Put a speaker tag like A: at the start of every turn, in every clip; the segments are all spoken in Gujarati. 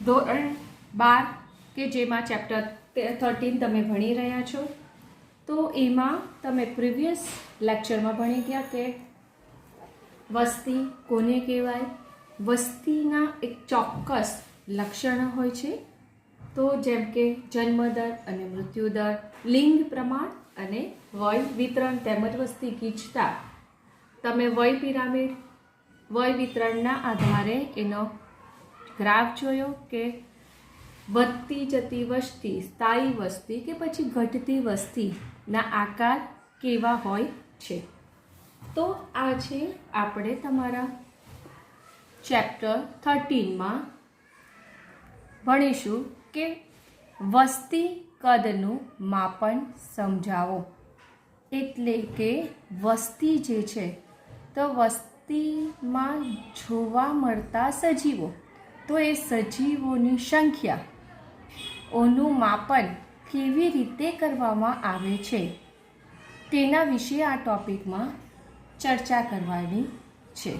A: ધોરણ 12 કે જેમાં ચેપ્ટર 13 તમે ભણી રહ્યા છો, તો એમાં તમે પ્રીવિયસ લેક્ચરમાં ભણી ગયા કે વસ્તી કોને કહેવાય, વસ્તીના એક ચોક્કસ લક્ષણો હોય છે, તો જેમ કે જન્મદર અને મૃત્યુદર, લિંગ પ્રમાણ અને વય વિતરણ તેમજ વસ્તી ગીચતા. તમે વય પિરામિડ, વય વિતરણના આધારે એનો ગ્રાફ જોયો કે વધતી જતી વસ્તી, સ્થાયી વસ્તી કે પછી ઘટતી વસ્તીના આકાર કેવા હોય છે. તો આ છે આપણે તમારા ચેપ્ટર 13માં ભણીશું કે વસ્તી કદનું માપન સમજાવો. એટલે કે વસ્તી જે છે તો વસ્તીમાં જોવા મળતા સજીવો, તો એ સજીવોની સંખ્યાઓનું માપન કેવી રીતે કરવામાં આવે છે તેના વિશે આ ટૉપિકમાં ચર્ચા કરવાની છે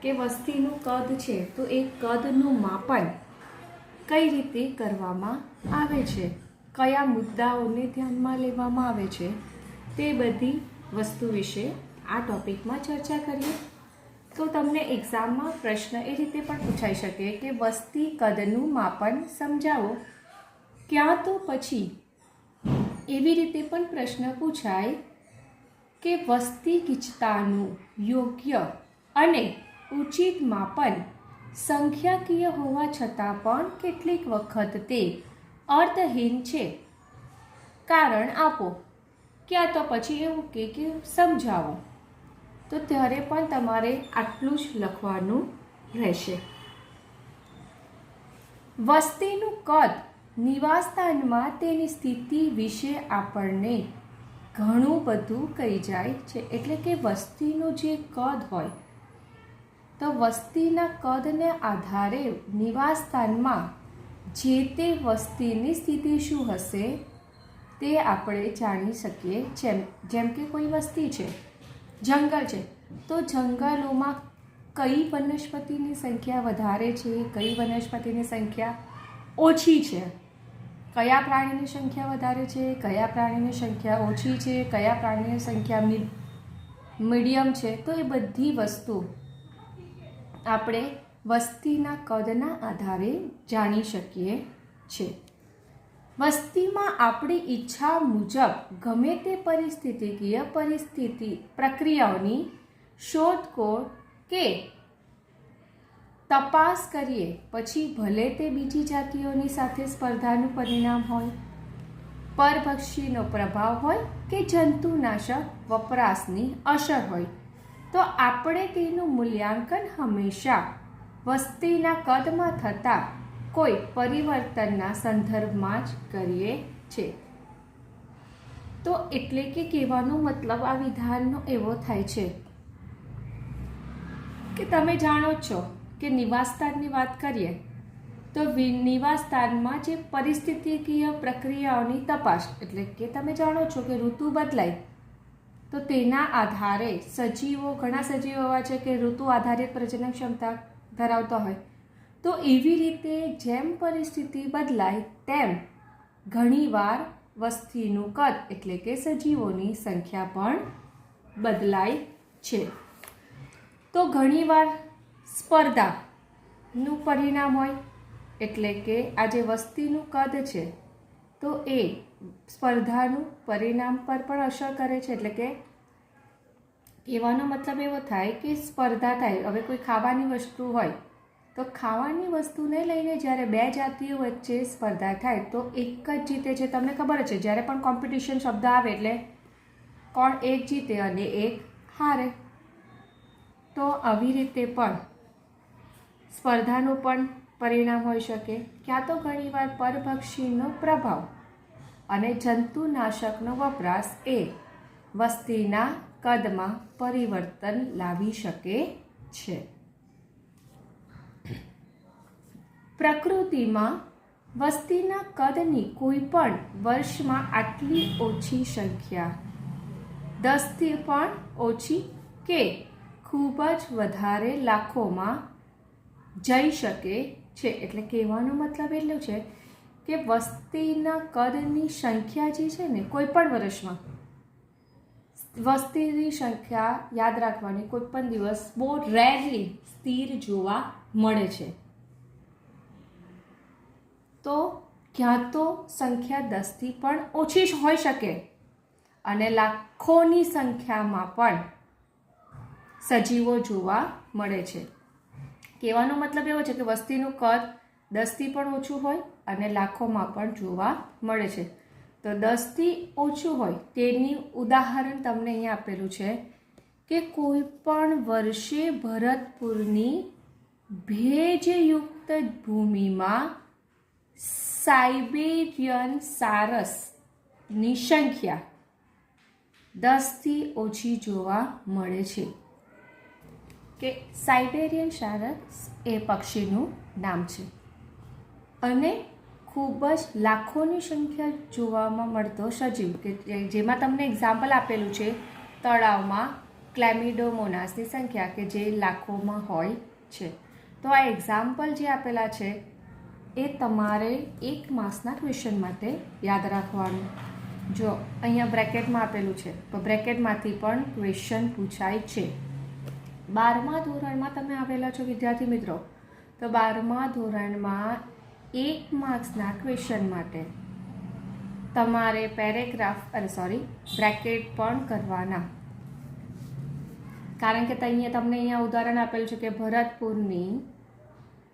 A: કે વસ્તીનું કદ છે તો એ કદનું માપન કઈ રીતે કરવામાં આવે છે, કયા મુદ્દાઓને ધ્યાનમાં લેવામાં આવે છે, તે બધી વસ્તુ વિશે આ ટૉપિકમાં ચર્ચા કરીએ. તો તમને એક્ઝામમાં પ્રશ્ન એ રીતે પણ પૂછાઈ શકે કે વસ્તી કદનું માપન સમજાવો. ક્યાં તો પછી એવી રીતે પણ પ્રશ્ન પૂછાય કે વસ્તી ગીચતાનું યોગ્ય અને ઉચિત માપન સંખ્યાકીય હોવા છતાં પણ કેટલીક વખત તે અર્થહીન છે, કારણ આપો. ક્યાં તો પછી એવું કે સમજાવો. તો ત્યારે પણ તમારે આટલું જ લખવાનું રહેશે. વસ્તીનું કદ નિવાસસ્થાનમાં તેની સ્થિતિ વિશે આપણને ઘણું બધું કહી જાય છે. એટલે કે વસ્તીનું જે કદ હોય તો વસ્તીના કદને આધારે નિવાસસ્થાનમાં જે તે વસ્તીની સ્થિતિ શું હશે તે આપણે જાણી શકીએ. જેમ કે કોઈ વસ્તી છે, જંગલ છે, તો જંગલોમાં કઈ વનસ્પતિની સંખ્યા વધારે છે, કઈ વનસ્પતિની સંખ્યા ઓછી છે, કયા પ્રાણીની સંખ્યા વધારે છે, કયા પ્રાણીની સંખ્યા ઓછી છે, કયા પ્રાણીની સંખ્યા મીડિયમ છે. તો એ બધી વસ્તુ આપણે વસ્તીના કદના આધારે જાણી શકીએ છીએ. વસ્તીમાં આપણી ઈચ્છા મુજબ ગમે તે પરિસ્થિતિકીય પ્રક્રિયાઓની શોધખોળ કે તપાસ કરીએ, પછી ભલે તે બીજી જાતિઓની સાથે સ્પર્ધાનું પરિણામ હોય, પરભક્ષીનો પ્રભાવ હોય કે જંતુનાશક વપરાશની અસર હોય, તો આપણે તેનું મૂલ્યાંકન હંમેશા વસ્તીના કદમાં થતા કોઈ પરિવર્તનના સંદર્ભમાં જ કરીએ છીએ. તો એટલે કે કહેવાનો મતલબ આ વિધાનનો એવો થાય છે કે તમે જાણો છો કે નિવાસસ્થાનની વાત કરીએ તો નિવાસસ્થાનમાં જે પરિસ્થિતિકીય પ્રક્રિયાઓની તપાસ, એટલે કે તમે જાણો છો કે ઋતુ બદલાય તો તેના આધારે સજીવો, ઘણા સજીવો એવા છે કે ઋતુ આધારિત પ્રજનન ક્ષમતા ધરાવતા હોય, તો એવી રીતે જેમ પરિસ્થિતિ બદલાય તેમ ઘણીવાર વસ્તીનું કદ એટલે કે સજીવોની સંખ્યા પણ બદલાય છે. તો ઘણીવાર સ્પર્ધાનું પરિણામ હોય, એટલે કે આ જે વસ્તીનું કદ છે તો એ સ્પર્ધાનું પરિણામ પર પણ અસર કરે છે. એટલે કે કહેવાનો મતલબ એવો થાય કે સ્પર્ધા થાય. હવે કોઈ ખાવાની વસ્તુ હોય તો ખાવાની વસ્તુને લઈને જ્યારે બે જાતિઓ વચ્ચે સ્પર્ધા થાય તો એક જ જીતે છે. તમને ખબર છે જ્યારે પણ કોમ્પિટિશન શબ્દ આવે એટલે કોણ એક જીતે અને એક હારે. તો આવી રીતે પણ સ્પર્ધાનું પણ પરિણામ હોઈ શકે. ક્યાં તો ઘણીવાર પરભક્ષીનો પ્રભાવ અને જંતુનાશકનો વપરાશ એ વસ્તીના કદમાં પરિવર્તન લાવી શકે છે. પ્રકૃતિમાં વસ્તીના કદની કોઈ પણ વર્ષમાં આટલી ઓછી સંખ્યા 10થી પણ ઓછી કે ખૂબ જ વધારે લાખોમાં જઈ શકે છે. એટલે કહેવાનો મતલબ એટલો છે કે વસ્તીના કદની સંખ્યા જે છે ને કોઈ પણ વર્ષમાં વસ્તીની સંખ્યા યાદ રાખવાની કોઈ પણ દિવસ બહુ રેરલી સ્થિર જોવા મળે છે. તો ક્યાં તો સંખ્યા 10થી પણ ઓછી જ હોઈ શકે અને લાખોની સંખ્યામાં પણ સજીવો જોવા મળે છે. કહેવાનો મતલબ એવો છે કે વસ્તીનું કદ 10થી પણ ઓછું હોય અને લાખોમાં પણ જોવા મળે છે. તો 10થી ઓછું હોય તેની ઉદાહરણ તમને અહીંયા આપેલું છે કે કોઈ પણ વર્ષે ભરતપુરની ભેજયુક્ત ભૂમિમાં સાઇબેરિયન સારસની સંખ્યા 10થી ઓછી જોવા મળે છે. કે સાઇબેરિયન સારસ એ પક્ષીનું નામ છે અને ખૂબ જ લાખોની સંખ્યા જોવામાં મળતો સજીવ કે જેમાં તમને એક્ઝામ્પલ આપેલું છે તળાવમાં ક્લેમિડોમોનાસની સંખ્યા કે જે લાખોમાં હોય છે. તો આ એક્ઝામ્પલ જે આપેલા છે એ તમારે 1 માસના ક્વેશ્ચન માટે યાદ રાખવાનું. જો અહીંયા બ્રેકેટમાં આપેલું છે તો બ્રેકેટમાંથી પણ ક્વેશ્ચન પૂછાય છે. 12મા ધોરણમાં તમે આવેલા છો વિદ્યાર્થી મિત્રો, તો 12મા ધોરણમાં 1 માર્ક્સના ક્વેશ્ચન માટે તમારે બ્રેકેટ પણ કરવાના. કારણ કે તમને અહીંયા ઉદાહરણ આપેલું છે કે ભરતપુરની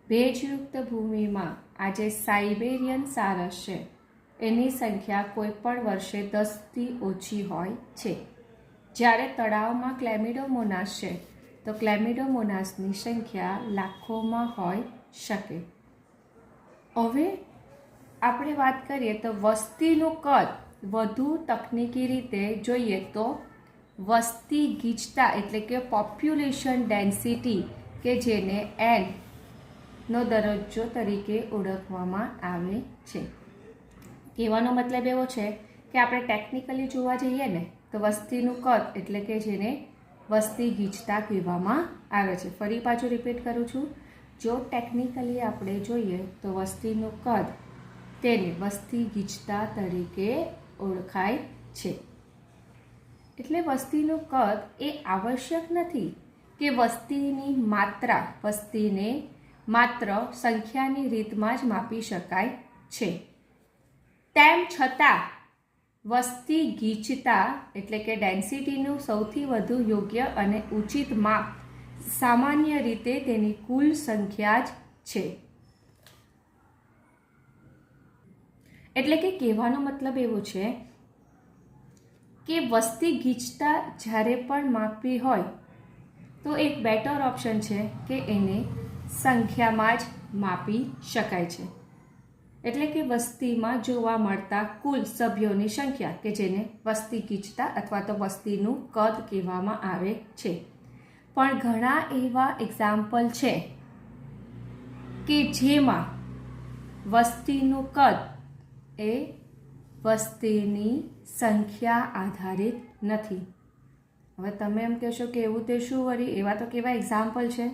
A: ભેજયુક્ત ભૂમિમાં આ જે સાઇબેરિયન સારસ છે એની સંખ્યા કોઈ પણ વર્ષે 10થી ઓછી હોય છે. જ્યારે તળાવમાં ક્લેમિડોમોનાસ છે તો ક્લેમિડોમોનાસની સંખ્યા લાખોમાં હોઈ શકે. હવે આપણે વાત કરીએ તો વસ્તીનું કદ વધુ તકનીકી રીતે જોઈએ તો વસ્તી ગીચતા એટલે કે પોપ્યુલેશન ડેન્સિટી કે જેને N નો દરજ્જો તરીકે ઓળખવામાં આવે છે. કહેવાનો મતલબ એવો છે કે આપણે ટેકનિકલી જોવા જઈએ ને તો વસ્તીનું કદ એટલે કે જેને વસ્તી ગીચતા કહેવામાં આવે છે. ફરી પાછું રિપીટ કરું છું, જો ટેકનિકલી આપણે જોઈએ તો વસ્તીનું કદ તેને વસ્તી ગીચતા તરીકે ઓળખાય છે. એટલે વસ્તીનું કદ એ આવશ્યક નથી કે વસ્તીને માત્ર સંખ્યાની રીતમાં જ માપી શકાય છે. તેમ છતાં વસ્તી ગીચતા એટલે કે ડેન્સિટીનું સૌથી વધુ યોગ્ય અને ઉચિત માપ સામાન્ય રીતે તેની કુલ સંખ્યા જ છે. એટલે કે કહેવાનો મતલબ એવો છે કે વસ્તી ગીચતા જ્યારે પણ માપવી હોય તો એક બેટર ઓપ્શન છે કે એને સંખ્યામાં જ માપી શકાય છે. એટલે કે વસ્તીમાં જોવા મળતા કુલ સભ્યોની સંખ્યા કે જેને વસ્તી ગીચતા અથવા તો વસ્તીનું કદ કહેવામાં આવે છે. પણ ઘણા એવા એક્ઝામ્પલ છે કે જેમાં વસ્તીનું કદ એ વસ્તીની સંખ્યા આધારિત નથી. હવે તમે એમ કહેશો કે એવું તે શું વળી, એવા તો કેવા એક્ઝામ્પલ છે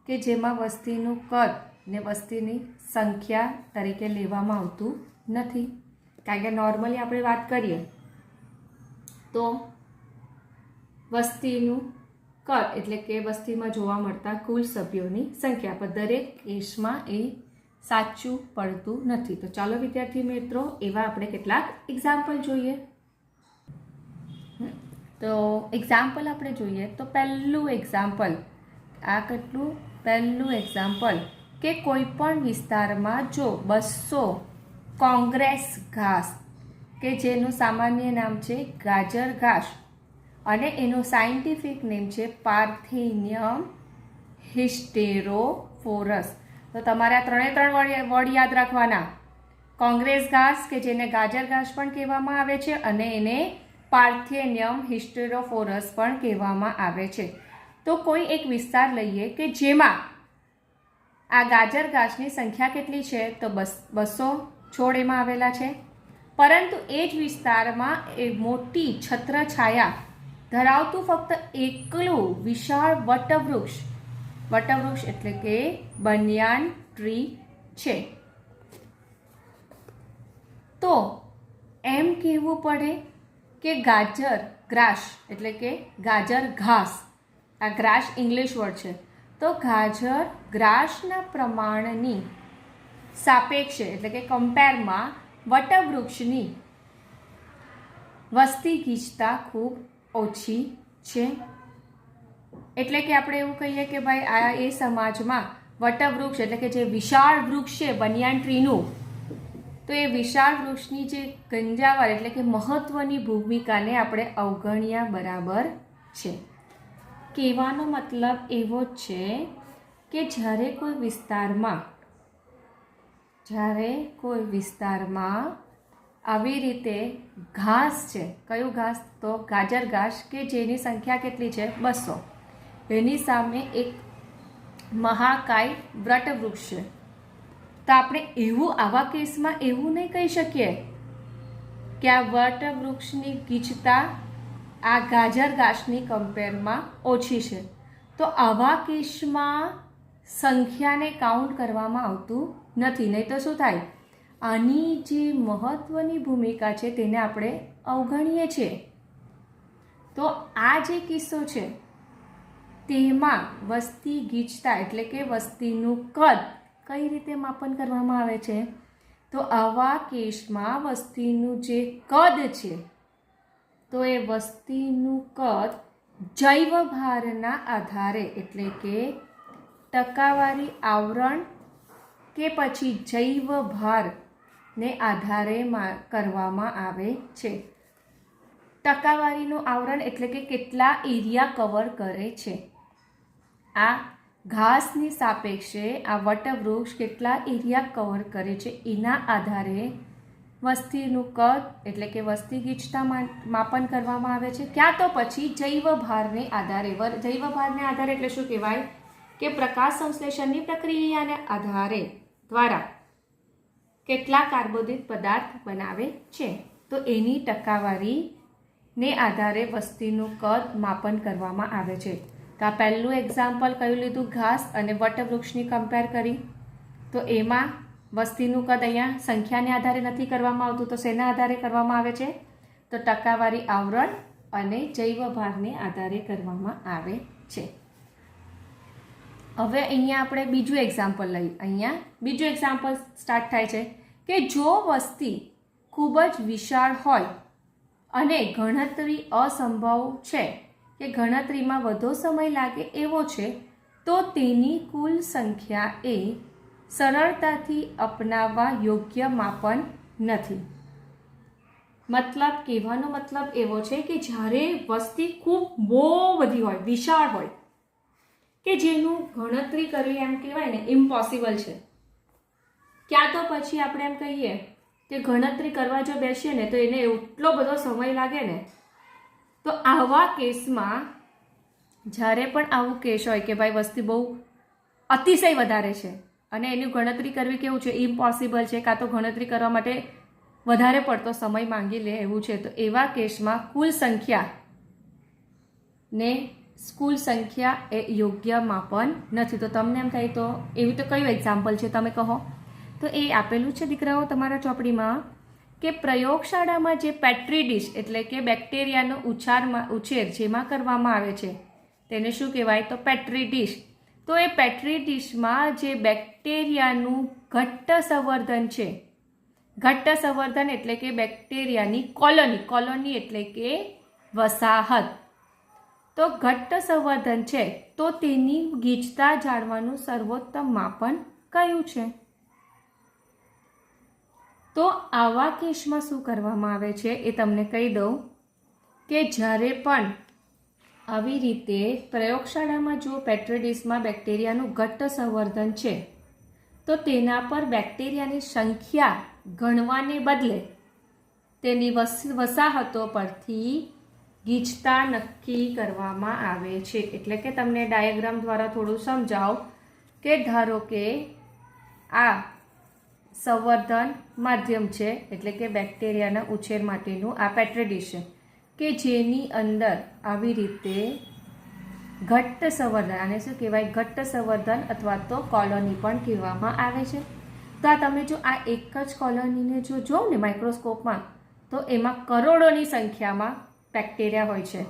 A: કે જેમાં વસ્તીનું કદ ને વસ્તીની સંખ્યા તરીકે લેવામાં આવતું નથી. કારણ કે નોર્મલી આપણે વાત કરીએ તો વસ્તીનું કદ એટલે કે વસ્તીમાં જોવા મળતા કુલ સભ્યોની સંખ્યા, પણ દરેક કેસમાં એ સાચું પડતું નથી. તો ચાલો વિદ્યાર્થી મિત્રો એવા આપણે કેટલાક એક્ઝામ્પલ જોઈએ. તો એક્ઝામ્પલ આપણે જોઈએ તો પહેલું એક્ઝામ્પલ કે કોઈ પણ વિસ્તારમાં જો 200 કોંગ્રેસ ઘાસ કે જેનું સામાન્ય નામ છે ગાજર ઘાસ અને એનું સાયન્ટિફિક નેમ છે પાર્થેનિયમ હિસ્ટેરોફોરસ. તો તમારે આ 3 વર્ડ યાદ રાખવાના. કોંગ્રેસ ઘાસ કે જેને ગાજર ઘાસ પણ કહેવામાં આવે છે અને એને પાર્થેનિયમ હિસ્ટેરોફોરસ પણ કહેવામાં આવે છે. તો કોઈ એક વિસ્તાર લઈએ કે જેમાં આ ગાજર ઘાસની સંખ્યા કેટલી છે તો 200 છોડ એમાં આવેલા છે. પરંતુ એ જ વિસ્તારમાં એ મોટી છત્રછાયા ધરાવતું ફક્ત એકલું વિશાળ વટવૃક્ષ એટલે કે બનિયાન ટ્રી છે. તો એમ કહેવું પડે કે ગાજર ગ્રાસ એટલે કે ગાજર ઘાસ, આ ગ્રાસ ઇંગ્લિશ વર્ડ છે, તો ગાજર ગ્રાસના પ્રમાણની સાપેક્ષે એટલે કે કમ્પેરમાં વટવૃક્ષની વસ્તી ગીચતા ખૂબ ઓછી છે. એટલે કે આપણે એવું કહીએ કે ભાઈ આ એ સમાજમાં વટવૃક્ષ એટલે કે જે વિશાળ વૃક્ષ છે બનિયાન ટ્રીનું, તો એ વિશાળ વૃક્ષની જે ગંજાવર એટલે કે મહત્વની ભૂમિકાને આપણે અવગણ્યા બરાબર છે. કહેવાનો મતલબ એવો જ છે કે જ્યારે કોઈ વિસ્તારમાં આવી રીતે ઘાસ છે, કયું ઘાસ? તો ગાજર ઘાસ, કે જેની સંખ્યા કેટલી છે? 200. એની સામે એક મહાકાય વટવૃક્ષ છે. તો આપણે આવા કેસમાં એવું નહીં કહી શકીએ કે આ વટવૃક્ષની ગીચતા આ ગાજર ઘાસની કમ્પેરમાં ઓછી છે. તો આવા કેસમાં સંખ્યાને કાઉન્ટ કરવામાં આવતું નથી. નહીં તો શું થાય? આની જે મહત્વની ભૂમિકા છે તેને આપણે અવગણીએ છીએ. તો આ જે કિસ્સો છે તેમાં વસ્તી ગીચતા એટલે કે વસ્તીનું કદ કઈ રીતે માપન કરવામાં આવે છે? તો આવા કેસમાં વસ્તીનું જે કદ છે તો એ વસ્તીનું કદ જૈવ ભારના આધારે એટલે કે ટકાવારી આવરણ કે પછી જૈવ ભારને આધારે કરવામાં આવે છે. ટકાવારીનું આવરણ એટલે કે કેટલા એરિયા કવર કરે છે. આ ઘાસની સાપેક્ષે આ વટવૃક્ષ કેટલા એરિયા કવર કરે છે એના આધારે વસ્તીનું કદ એટલે કે વસ્તી ગીચતા માપન કરવામાં આવે છે. ક્યાં તો પછી જૈવ ભારને આધારે. જૈવ ભારને આધારે એટલે શું કહેવાય? કે પ્રકાશ સંશ્લેષણની પ્રક્રિયાને આધારે દ્વારા કેટલા કાર્બોદિત પદાર્થ બનાવે છે, તો એની ટકાવારીને આધારે વસ્તીનું કદ માપન કરવામાં આવે છે. તો આ પહેલું એક્ઝામ્પલ કયું લીધું? ઘાસ અને વટવૃક્ષની કમ્પેર કરી. તો એમાં વસ્તીનું કદ અહીંયા સંખ્યાને આધારે નથી કરવામાં આવતું, તો શેના આધારે કરવામાં આવે છે? તો ટકાવારી આવરણ અને જૈવ ભારને આધારે કરવામાં આવે છે. હવે અહીંયા આપણે બીજું એક્ઝામ્પલ લઈએ. અહીંયા બીજું એક્ઝામ્પલ સ્ટાર્ટ થાય છે કે જો વસ્તી ખૂબ જ વિશાળ હોય અને ગણતરી અસંભવ છે કે ગણતરીમાં વધુ સમય લાગે એવો છે, તો તેની કુલ સંખ્યા એ સરળતાથી અપનાવવા યોગ્ય માપન નથી. મતલબ કહેવાનો મતલબ એવો છે કે જ્યારે વસ્તી ખૂબ બહુ બધી હોય, વિશાળ હોય, કે જેનું ગણતરી કરવી એમ કહેવાય ને ઇમ્પોસિબલ છે. ક્યાં તો પછી આપણે એમ કહીએ કે ગણતરી કરવા જો બેસીએ ને તો એને એટલો બધો સમય લાગે ને. તો આવા કેસમાં જ્યારે પણ આવું કેસ હોય કે ભાઈ વસ્તી બહુ અતિશય વધારે છે અને એની ગણતરી કરવી કેવું છે? ઇમ્પોસિબલ છે, કાં તો ગણતરી કરવા માટે વધારે પડતો સમય માંગી લે એવું છે, તો એવા કેસમાં કુલ સંખ્યા એ યોગ્ય માપન નથી. તો તમને એમ થાય તો એવું તો કયું એક્ઝામ્પલ છે તમે કહો? તો એ આપેલું છે દીકરાઓ તમારા ચોપડીમાં કે પ્રયોગશાળામાં જે પેટ્રી ડીશ એટલે કે બેક્ટેરિયાનો ઉછેર જેમાં કરવામાં આવે છે તેને શું કહેવાય? તો પેટ્રી ડીશ. તો એ પેટ્રી ડીશમાં જે બેક્ટેરિયાનું ઘટ્ટ સંવર્ધન છે, ઘટ્ટ સંવર્ધન એટલે કે બેક્ટેરિયાની કોલોની એટલે કે વસાહત. તો ઘટ્ટ સંવર્ધન છે તો તેની ગીચતા જાણવાનું સર્વોત્તમ માપન કયું છે? તો આવા કેસમાં શું કરવામાં આવે છે એ તમને કહી દઉં કે જ્યારે પણ આવી રીતે પ્રયોગશાળામાં જો પેટ્રી ડીશમાં બેક્ટેરિયાનું ઘટ્ટ સંવર્ધન છે તો તેના પર બેક્ટેરિયાની સંખ્યા ગણવાને બદલે તેની વસાહતો પરથી ગીચતા નક્કી કરવામાં આવે છે. એટલે કે તમને ડાયાગ્રામ દ્વારા થોડું સમજાવો કે ધારો કે આ સંવર્ધન માધ્યમ છે એટલે કે બેક્ટેરિયાના ઉછેર માટેનું આ પેટ્રી ડીશ છે કે જેની અંદર આવી રીતે ઘટ્ટ સંવર્ધન, આને શું કહેવાય? ઘટ્ટ સંવર્ધન અથવા તો કોલોની પણ કહેવામાં આવે છે. તો આ તમે જો આ એક જ કોલોનીને જો જોવો ને માઇક્રોસ્કોપમાં, તો એમાં કરોડોની સંખ્યામાં બેક્ટેરિયા હોય છે.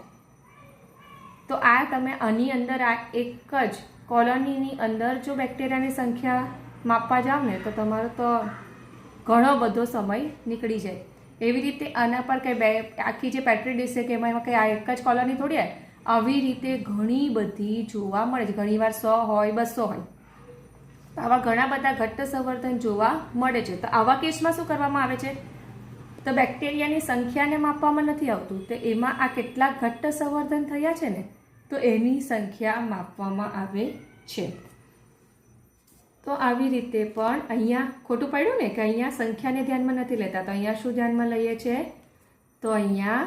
A: તો આ તમે આની અંદર આ એક જ કોલોનીની અંદર જો બેક્ટેરિયાની સંખ્યા માપવા જાઓ ને તો તમારો તો ઘણો બધો સમય નીકળી જાય. એવી રીતે આના પર કંઈ આખી જે પેટ્રી ડિશ છે કે એમાં કંઈ આ એક જ કોલોની થોડી હોય, આવી રીતે ઘણી બધી જોવા મળે છે. ઘણીવાર 100 હોય, 200 હોય. આવા ઘણા બધા ઘટ્ટ સંવર્ધન જોવા મળે છે. તો આવા કેસમાં શું કરવામાં આવે છે? તો બેક્ટેરિયાની સંખ્યાને માપવામાં નથી આવતું, તો એમાં આ કેટલા ઘટ્ટ સંવર્ધન થયા છે ને, તો એની સંખ્યા માપવામાં આવે છે. તો આવી રીતે પણ અહીંયા ખોટું પડ્યું ને કે અહીંયા સંખ્યાને ધ્યાનમાં નથી લેતા, તો અહીંયા શું ધ્યાનમાં લઈએ છીએ? તો અહીંયા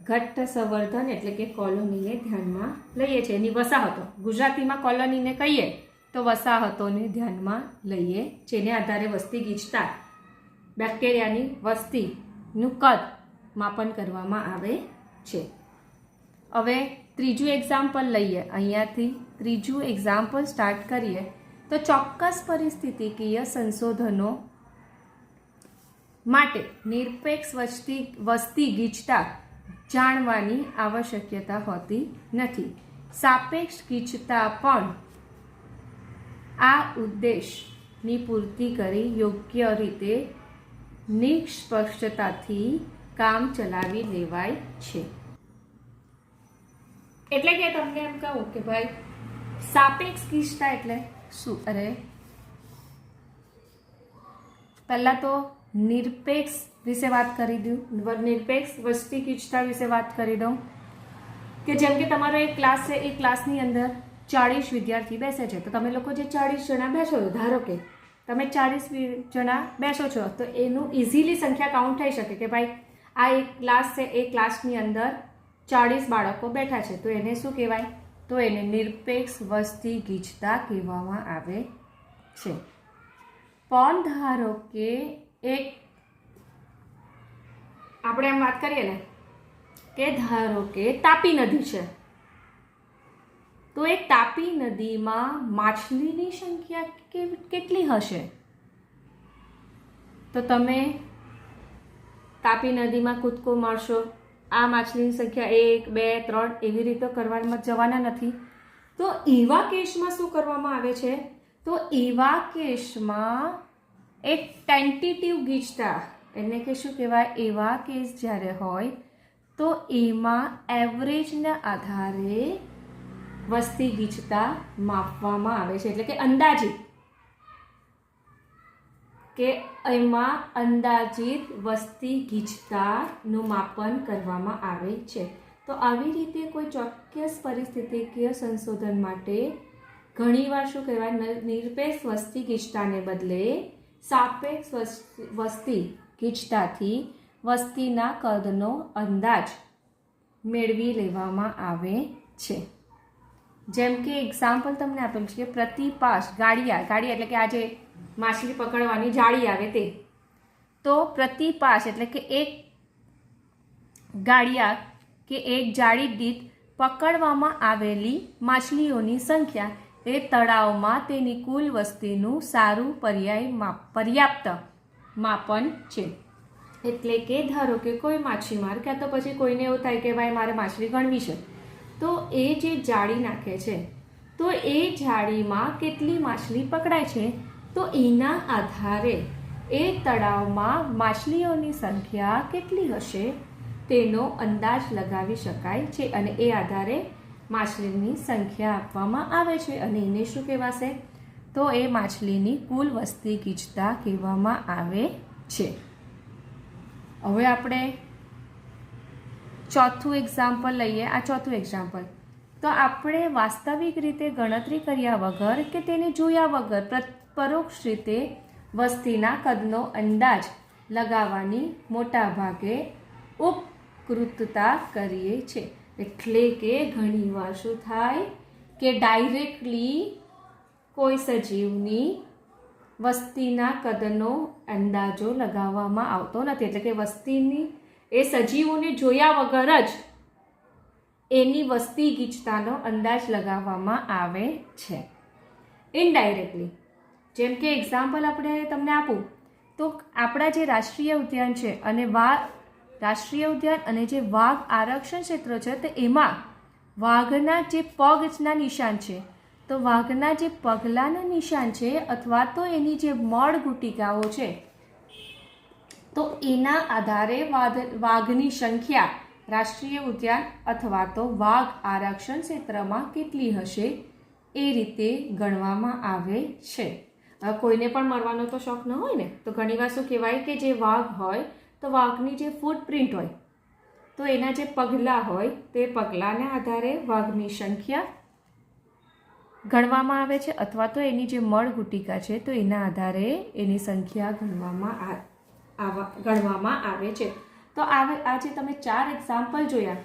A: ઘટ્ટ સંવર્ધન એટલે કે કોલોનીને ધ્યાનમાં લઈએ છીએ. એની વસાહતો, ગુજરાતીમાં કોલોનીને કહીએ તો વસાહતોને ધ્યાનમાં લઈએ, જેને આધારે વસ્તી ગીચતા બેક્ટેરિયાની વસ્તીનું કદ માપન કરવામાં આવે છે. હવે ત્રીજું એક્ઝામ્પલ લઈએ. અહીંયાથી ત્રીજું એક્ઝામ્પલ સ્ટાર્ટ કરીએ તો ચોક્કસ પરિસ્થિતિકીય સંશોધનો માટે નિરપેક્ષ વસ્તી ગીચતા જાણવાની આવશ્યકતા હોતી નથી. સાપેક્ષ ગીચતા પણ આ ઉદ્દેશની પૂર્તિ કરી યોગ્ય રીતે નિષ્પક્ષતાથી કામ ચલાવી લેવાય છે. એટલે કે તમને એમ કહું કે ભાઈ સાપેક્ષ ગીચતા એટલે શું? અરે પહેલા તો નિરપેક્ષ વિશે વાત કરી દઉં, નિરપેક્ષ વસ્તી ગીચતા વિશે વાત કરી દઉં કે જેમ કે તમારો એક ક્લાસ છે, એ ક્લાસની અંદર 40 વિદ્યાર્થી બેસે છે. તો તમે લોકો જે 40 જણા બેસો છો, ધારો કે તમે 40 જણા બેસો છો, તો એનું ઇઝીલી સંખ્યા કાઉન્ટ થઈ શકે કે ભાઈ આ એક ક્લાસ છે, એ ક્લાસની અંદર 40 બાળકો બેઠા છે. તો એને શું કહેવાય? તો એને નિરપેક્ષ વસ્તી ગીચતા કહેવામાં આવે છે. પણ ધારો કે એક આપણે એમ વાત કરીએ ને કે ધારો કે તાપી નદી છે, તો એ તાપી નદીમાં માછલીની સંખ્યા કેટલી હશે? તો તમે તાપી નદીમાં કૂદકો મારશો, આ માછલીની સંખ્યા 1, 2, 3 એવી રીતે કરવામાં જવાના નથી. તો એવા કેસમાં શું કરવામાં આવે છે? તો એવા કેસમાં એક ટેન્ટેટિવ ગીચતા એટલે કે શું કહેવાય? એવા કેસ જ્યારે હોય તો એમાં એવરેજના આધારે વસ્તી ગીચતા માપવામાં આવે છે. એટલે કે અંદાજિત, કે એમાં અંદાજિત વસ્તી ગીચતાનું માપન કરવામાં આવે છે. તો આવી રીતે કોઈ ચોક્કસ પરિસ્થિતિકીય સંશોધન માટે ઘણીવાર શું કહેવાય? નિરપેક્ષ વસ્તી ગીચતાને બદલે સાપેક્ષ વસ્તી ગીચતાથી વસ્તીના કદનો અંદાજ મેળવી લેવામાં આવે છે. જેમ કે એક્ઝામ્પલ તમને આપેલું છે કે પ્રતિપાસ ગાડિયા એટલે કે આજે માછલી પકડવાની જાળી આવે તે, તો પ્રતિપાસ એટલે કે એક ગાડિયા કે એક જાળી દીઠ પકડવામાં આવેલી માછલીઓની સંખ્યા એ તળાવમાં તેની કુલ વસ્તીનું સારું પર્યાપ્ત માપન છે. એટલે કે ધારો કે કોઈ માછીમાર કાં તો પછી કોઈને એવું થાય કે ભાઈ મારે માછલી ગણવી છે, તો એ જે જાળી નાખે છે, તો એ જાળીમાં કેટલી માછલી પકડાય છે, તો એના આધારે એ તળાવમાં માછલીઓની સંખ્યા કેટલી હશે તેનો અંદાજ લગાવી શકાય છે. અને એ આધારે માછલીની સંખ્યા આપવામાં આવે છે અને એને શું કહેવાશે? તો એ માછલીની કુલ વસ્તી ગીચતા કહેવામાં આવે છે. હવે આપણે ચોથું એક્ઝામ્પલ લઈએ. આ ચોથું એક્ઝામ્પલ તો આપણે વાસ્તવિક રીતે ગણતરી કર્યા વગર કે તેને જોયા વગર પરોક્ષ રીતે વસ્તીના કદનો અંદાજ લગાવવાની મોટા ભાગે ઉપકૃતતા કરીએ છીએ. એટલે કે ઘણીવાર શું થાય કે ડાયરેક્ટલી કોઈ સજીવની વસ્તીના કદનો અંદાજો લગાવવામાં આવતો નથી. એટલે કે વસ્તીની એ સજીવોને જોયા વગર જ એની વસ્તી ગીચતાનો અંદાજ લગાવવામાં આવે છે. ઇનડાયરેક્ટલી, જેમ કે એક્ઝામ્પલ આપણે તમને આપું તો આપણા જે રાષ્ટ્રીય ઉદ્યાન છે અને રાષ્ટ્રીય ઉદ્યાન અને જે વાઘ આરક્ષણ ક્ષેત્ર છે તો એમાં વાઘના જે પગના નિશાન છે, તો વાઘના જે પગલાંના નિશાન છે અથવા તો એની જે મળ ગુટિકાઓ છે, તો એના આધારે વાઘની સંખ્યા રાષ્ટ્રીય ઉદ્યાન અથવા તો વાઘ આરક્ષણ ક્ષેત્રમાં કેટલી હશે એ રીતે ગણવામાં આવે છે. કોઈને પણ મરવાનો તો શોખ ન હોય ને, તો ઘણીવાર શું કહેવાય કે જે વાઘ હોય તો વાઘની જે ફૂટપ્રિન્ટ હોય તો એના જે પગલાં હોય તે પગલાંના આધારે વાઘની સંખ્યા ગણવામાં આવે છે અથવા તો એની જે મળ ગુટિકા છે તો એના આધારે એની સંખ્યા ગણવામાં આવે છે. તો આજે તમે 4 એક્ઝામ્પલ જોયા,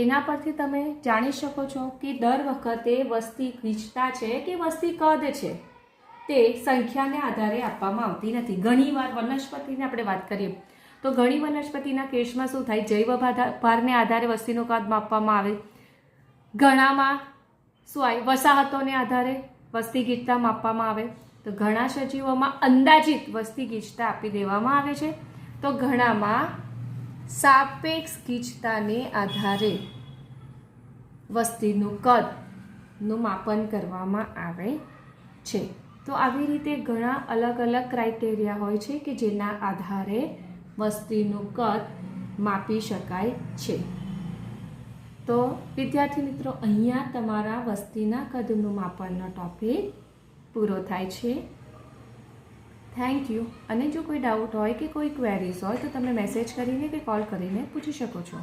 A: એના પરથી તમે જાણી શકો છો કે દર વખતે વસ્તી ગીચતા છે કે વસ્તી કદ છે તે સંખ્યાને આધારે આપવામાં આવતી નથી. ઘણીવાર વનસ્પતિની આપણે વાત કરીએ તો ઘણી વનસ્પતિના કેસમાં શું થાય, જૈવ ભારને આધારે વસ્તીનું કદ માપવામાં આવે. ઘણામાં શું આવે, વસાહતોને આધારે વસ્તી ગીચતા માપવામાં આવે. તો ઘણા સજીવોમાં અંદાજિત વસ્તી ગીચતા આપી દેવામાં આવે છે, તો ઘણામાં સાપેક્ષ ગીચતાને આધારે વસ્તીનું કદનું માપન કરવામાં આવે છે. તો આવી રીતે ઘણા અલગ અલગ ક્રાઇટેરિયા હોય છે કે જેના આધારે વસ્તીનું કદ માપી શકાય છે. તો વિદ્યાર્થી મિત્રો, અહીંયા તમારા વસ્તીના કદનું માપનનો ટોપિક પૂરો થાય છે. Thank you. અને જો કોઈ ડાઉટ હોય કે કોઈ ક્વેરીઝ હોય તો તમે મેસેજ કરીને કે કોલ કરીને પૂછી શકો છો.